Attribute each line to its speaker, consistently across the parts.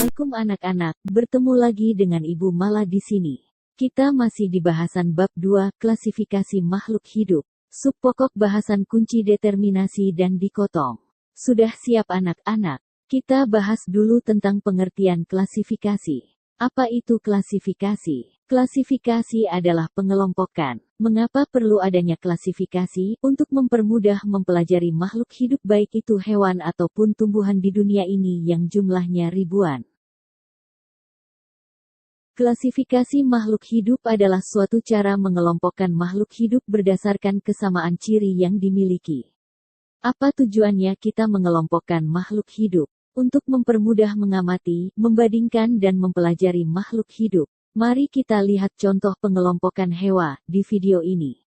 Speaker 1: Assalamualaikum anak-anak, bertemu lagi dengan Ibu Mala di sini. Kita masih di bahasan bab 2, klasifikasi makhluk hidup. Subpokok bahasan kunci determinasi dan dikotom. Sudah siap anak-anak? Kita bahas dulu tentang pengertian klasifikasi. Apa itu klasifikasi? Klasifikasi adalah pengelompokan. Mengapa perlu adanya klasifikasi? Untuk mempermudah mempelajari makhluk hidup baik itu hewan ataupun tumbuhan di dunia ini yang jumlahnya ribuan. Klasifikasi makhluk hidup adalah suatu cara mengelompokkan makhluk hidup berdasarkan kesamaan ciri yang dimiliki. Apa tujuannya kita mengelompokkan makhluk hidup? Untuk mempermudah mengamati, membandingkan dan mempelajari makhluk hidup. Mari kita lihat contoh pengelompokan hewan di video ini.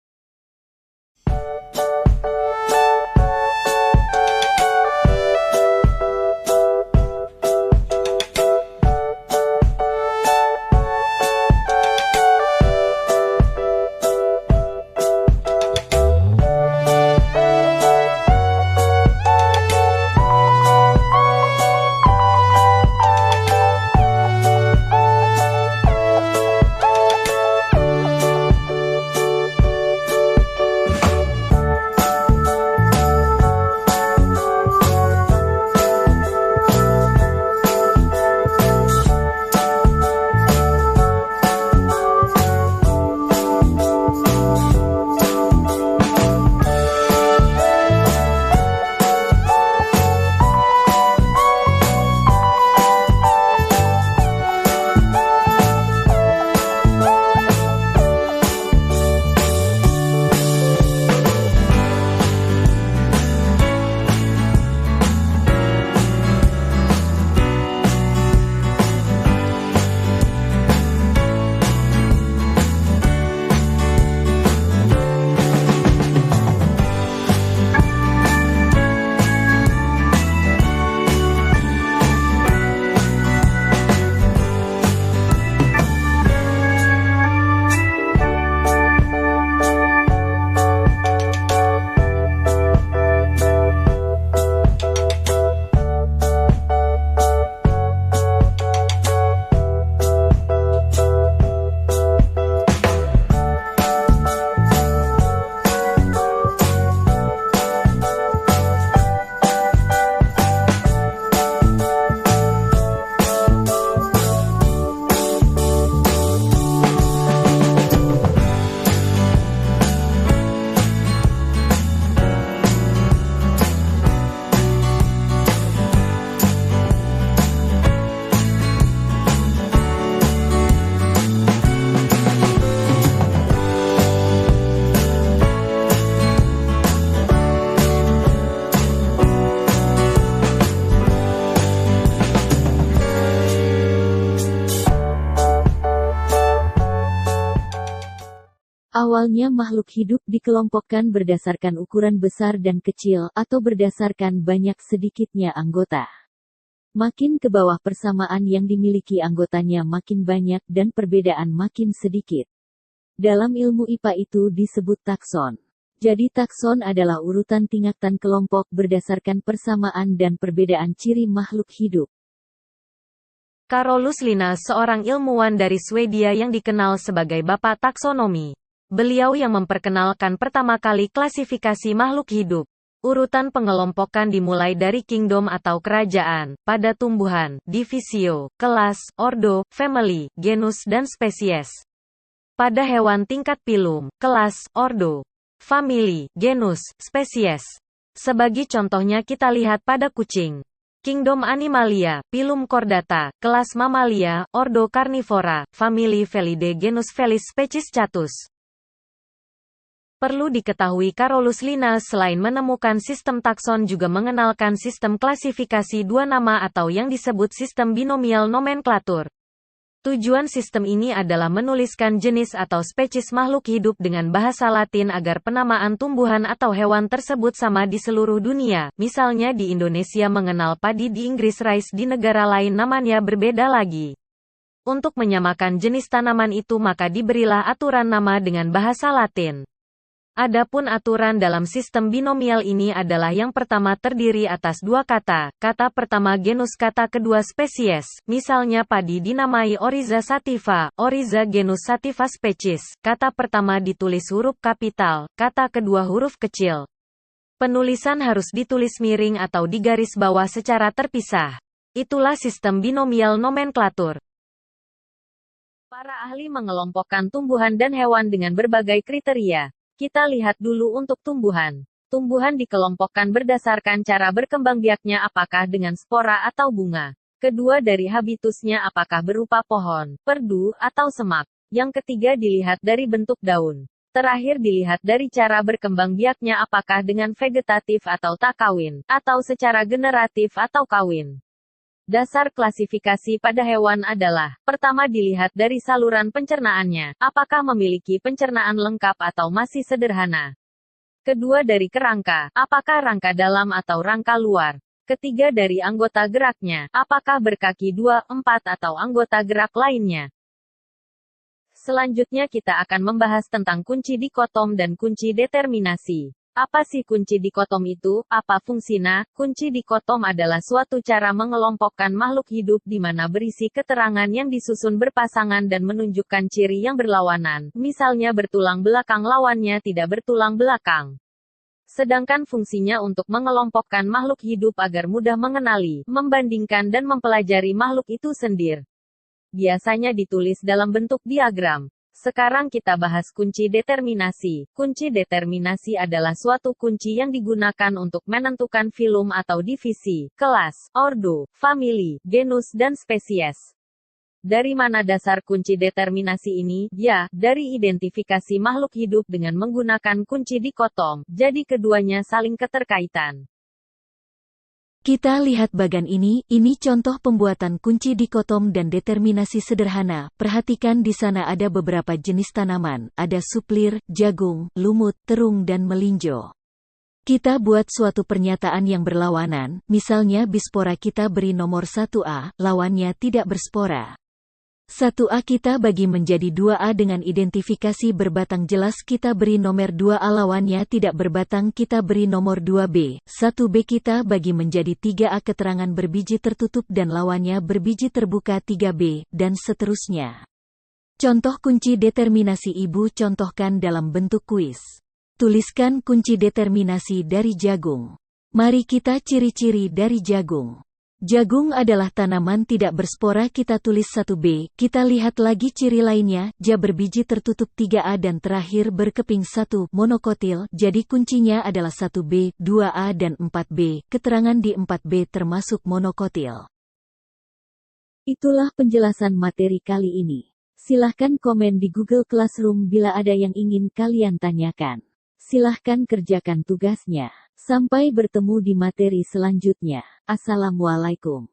Speaker 1: Awalnya makhluk hidup dikelompokkan berdasarkan ukuran besar dan kecil, atau berdasarkan banyak sedikitnya anggota. Makin ke bawah persamaan yang dimiliki anggotanya makin banyak dan perbedaan makin sedikit. Dalam ilmu IPA itu disebut takson. Jadi takson adalah urutan tingkatan kelompok berdasarkan persamaan dan perbedaan ciri makhluk hidup.
Speaker 2: Carolus Linnaeus seorang ilmuwan dari Swedia yang dikenal sebagai Bapak Taksonomi. Beliau yang memperkenalkan pertama kali klasifikasi makhluk hidup. Urutan pengelompokan dimulai dari kingdom atau kerajaan, pada tumbuhan, divisio, kelas, ordo, family, genus dan spesies. Pada hewan tingkat phylum, kelas, ordo, family, genus, spesies. Sebagai contohnya kita lihat pada kucing. Kingdom Animalia, phylum Chordata, kelas Mammalia, ordo Carnivora, family Felidae, genus Felis, species Catus. Perlu diketahui Carolus Linnaeus selain menemukan sistem takson juga mengenalkan sistem klasifikasi dua nama atau yang disebut sistem binomial nomenklatur. Tujuan sistem ini adalah menuliskan jenis atau spesies makhluk hidup dengan bahasa Latin agar penamaan tumbuhan atau hewan tersebut sama di seluruh dunia. Misalnya di Indonesia mengenal padi, di Inggris rice, di negara lain namanya berbeda lagi. Untuk menyamakan jenis tanaman itu maka diberilah aturan nama dengan bahasa Latin. Adapun aturan dalam sistem binomial ini adalah yang pertama terdiri atas dua kata, kata pertama genus kata kedua spesies, misalnya padi dinamai Oryza sativa, Oryza genus sativa species, kata pertama ditulis huruf kapital, kata kedua huruf kecil. Penulisan harus ditulis miring atau di garis bawah secara terpisah. Itulah sistem binomial nomenklatur. Para ahli mengelompokkan tumbuhan dan hewan dengan berbagai kriteria. Kita lihat dulu untuk tumbuhan. Tumbuhan dikelompokkan berdasarkan cara berkembang biaknya apakah dengan spora atau bunga. Kedua dari habitusnya apakah berupa pohon, perdu, atau semak. Yang ketiga dilihat dari bentuk daun. Terakhir dilihat dari cara berkembang biaknya apakah dengan vegetatif atau tak kawin, atau secara generatif atau kawin. Dasar klasifikasi pada hewan adalah, pertama dilihat dari saluran pencernaannya, apakah memiliki pencernaan lengkap atau masih sederhana. Kedua dari kerangka, apakah rangka dalam atau rangka luar. Ketiga dari anggota geraknya, apakah berkaki 2, 4 atau anggota gerak lainnya. Selanjutnya kita akan membahas tentang kunci dikotom dan kunci determinasi. Apa sih kunci dikotom itu? Apa fungsinya? Kunci dikotom adalah suatu cara mengelompokkan makhluk hidup di mana berisi keterangan yang disusun berpasangan dan menunjukkan ciri yang berlawanan, misalnya bertulang belakang lawannya tidak bertulang belakang. Sedangkan fungsinya untuk mengelompokkan makhluk hidup agar mudah mengenali, membandingkan dan mempelajari makhluk itu sendiri. Biasanya ditulis dalam bentuk diagram. Sekarang kita bahas kunci determinasi. Kunci determinasi adalah suatu kunci yang digunakan untuk menentukan filum atau divisi, kelas, ordo, famili, genus dan spesies. Dari mana dasar kunci determinasi ini? Ya, dari identifikasi makhluk hidup dengan menggunakan kunci dikotom. Jadi keduanya saling keterkaitan.
Speaker 1: Kita lihat bagan ini contoh pembuatan kunci dikotom dan determinasi sederhana. Perhatikan di sana ada beberapa jenis tanaman, ada suplir, jagung, lumut, terung dan melinjo. Kita buat suatu pernyataan yang berlawanan, misalnya bispora kita beri nomor 1A, lawannya tidak berspora. 1A kita bagi menjadi 2A dengan identifikasi berbatang jelas kita beri nomor 2A lawannya tidak berbatang kita beri nomor 2B. 1B kita bagi menjadi 3A keterangan berbiji tertutup dan lawannya berbiji terbuka 3B, dan seterusnya. Contoh kunci determinasi Ibu contohkan dalam bentuk kuis. Tuliskan kunci determinasi dari jagung. Mari kita ciri-ciri dari jagung. Jagung adalah tanaman tidak berspora kita tulis 1B, kita lihat lagi ciri lainnya, ja berbiji tertutup 3A dan terakhir berkeping 1, monokotil, jadi kuncinya adalah 1B, 2A dan 4B, keterangan di 4B termasuk monokotil. Itulah penjelasan materi kali ini. Silahkan komen di Google Classroom bila ada yang ingin kalian tanyakan. Silahkan kerjakan tugasnya. Sampai bertemu di materi selanjutnya. Assalamualaikum.